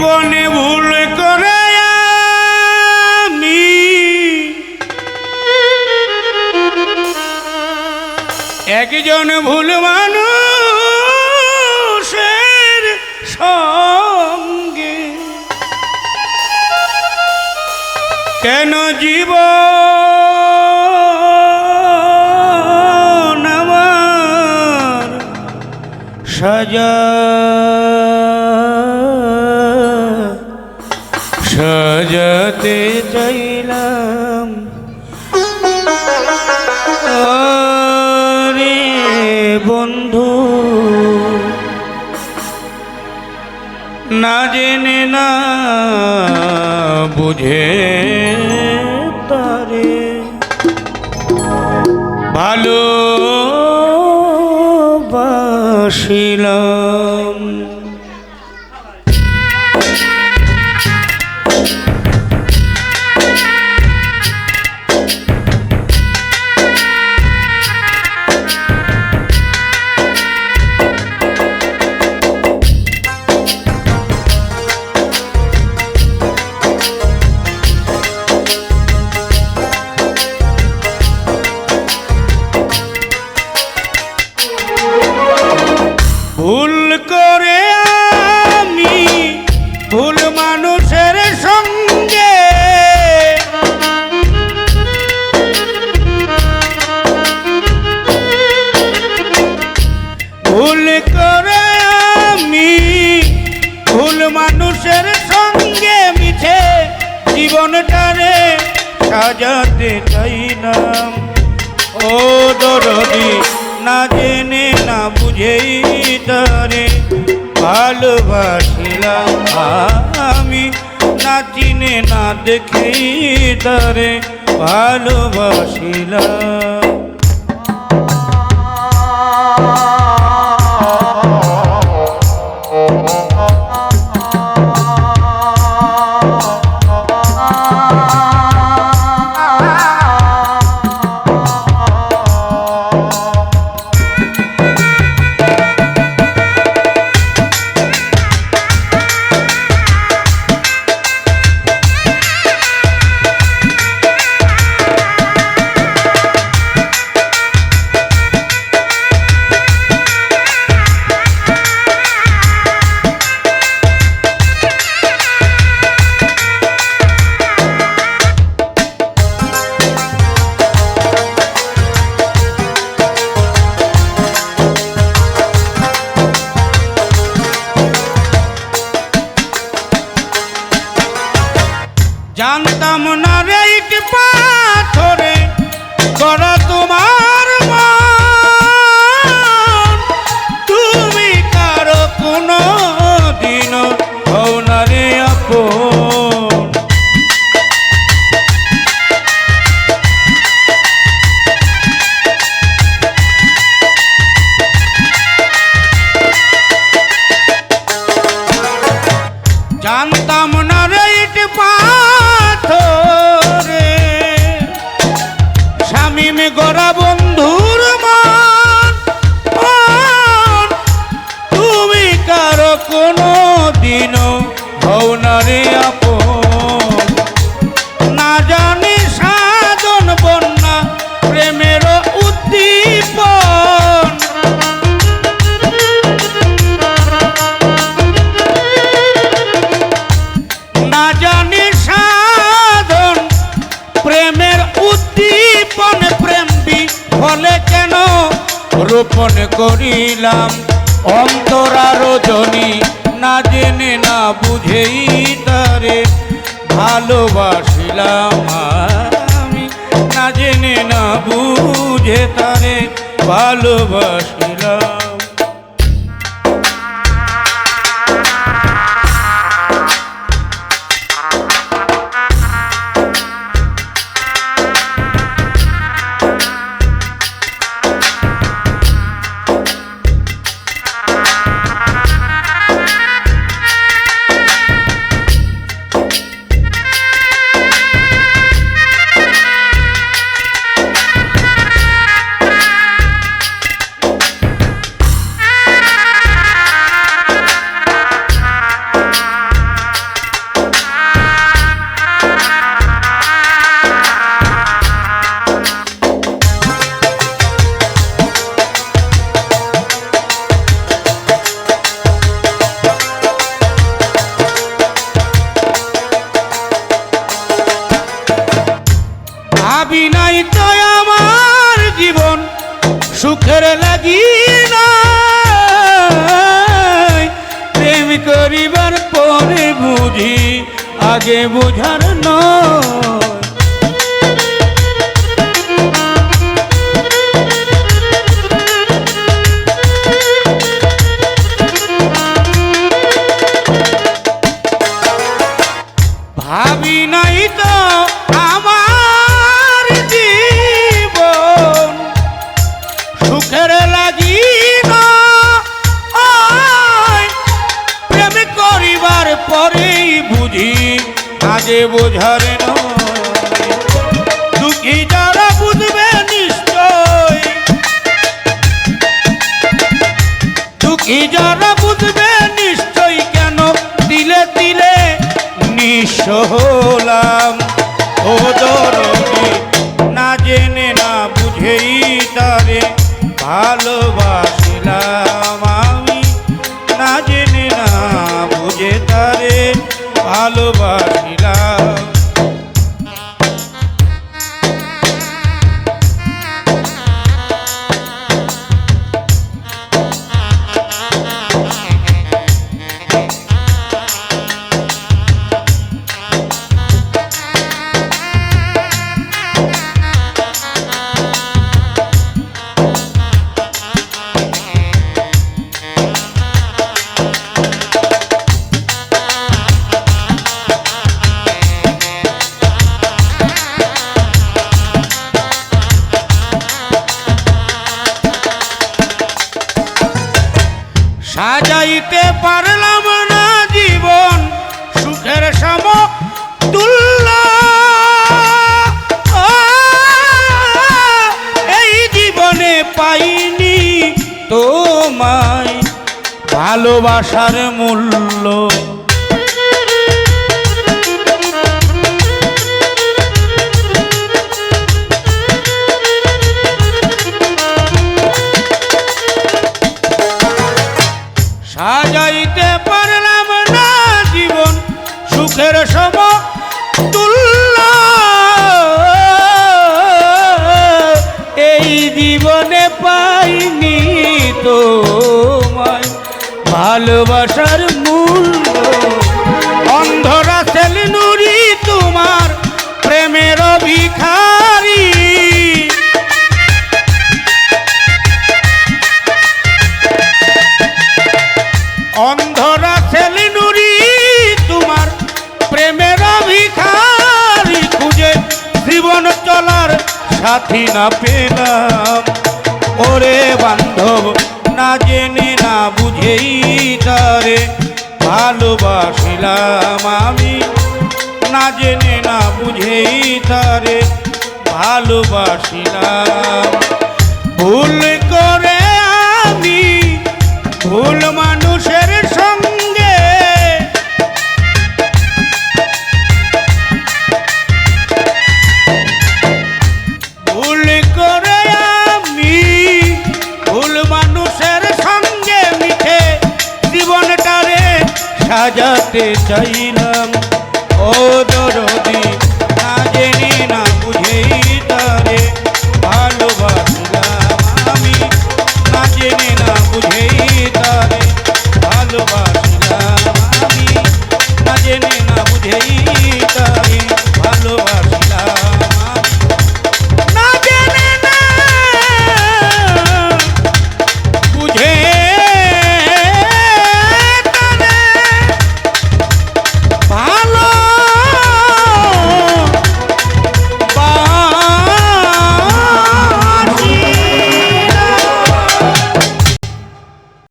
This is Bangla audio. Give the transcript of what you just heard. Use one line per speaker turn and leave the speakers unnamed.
জীবনে ভুল করে আমি একজন ভুল মানুষের সঙ্গে কেন জীবন আমার সাজা সাজাতে চাইলাম আরে বন্ধু না জেনে না বুঝে তারে ভালোবাসিলাম। ভুল করে আমি ভুল মানুষের সঙ্গে ভুল করে আমি ভুল মানুষের সঙ্গে মিছে জীবনটারে সাজাতে চাইলাম। ও দরদি না জেনে না বুঝেই তারে ভালোবাসিলাম আমি না চিনে না দেখেই তারে ভালোবাসিলাম। জানতাম না রে ইট পাথরে করা তোমার মন, তুমি কারো কোনো দিন হও না রে আপন। জানতাম না রে ইট পাথরে শামীম গড়া বন্ধুর মন, তুমি কারো কোনো দিনও হও না রে আপন। না জানি সাধন বন্যা প্রেমের উদ্দীপন, না জানি সাধন প্রেমের উদ্দীপন, প্রেম বিফলে কেন রোপণ করিলাম অন্তরা রজনী না জেনে না বুঝেই তারে ভালোবাসিলাম আমি না জেনে না বুঝে তারে ভালোবাসিলাম। লাগি নাই, প্রেম করিবার পরে বুঝি আগে বোঝার নয়। ভাবি নাই তো আমার জীবন সুখের লাগি না, প্রেম করিবার পরেই বুঝি আগে বোঝার নয়। দুঃখী যারা বুঝবে নিশ্চয়, দুঃখী যারা বুঝবে নিশ্চয়, কেন দিলে দিলে নিঃস্ব হলাম। ও দরদি না জেনে না বুঝেই তারে ভালোবাসিলাম আমি, না জেনে না বুঝে তারে ভালোবাসিলাম। সাজাইতে পারলাম না জীবন সুখের সমতুল্য, এই জীবনে পাইনি তোমায় ভালোবাসার মূল্য। সাজাইতে পারলাম না জীবন সুখের সমতুল্য, এই জীবনে পাইনি তোমায় ভালোবাসার মূল্য। অন্ধরা সেল নুরি তোমার প্রেমের ভিখারি, অন্ধরা ছেলে নুরি তোমার প্রেমের ভিখারি, খুঁজে জীবন চলার সাথী না পেলাম। ওরে বান্ধব না জেনে না বুঝেই তারে ভালোবাসিলাম আমি, না জেনে না বুঝেই তারে ভালোবাসিলাম। ভুল করে আমি ভুল মানুষের সঙ্গে, ভুল করে আমি ভুল মানুষের সঙ্গে মিঠে জীবনটারে সাজাতে চাইলাম। ও দরদি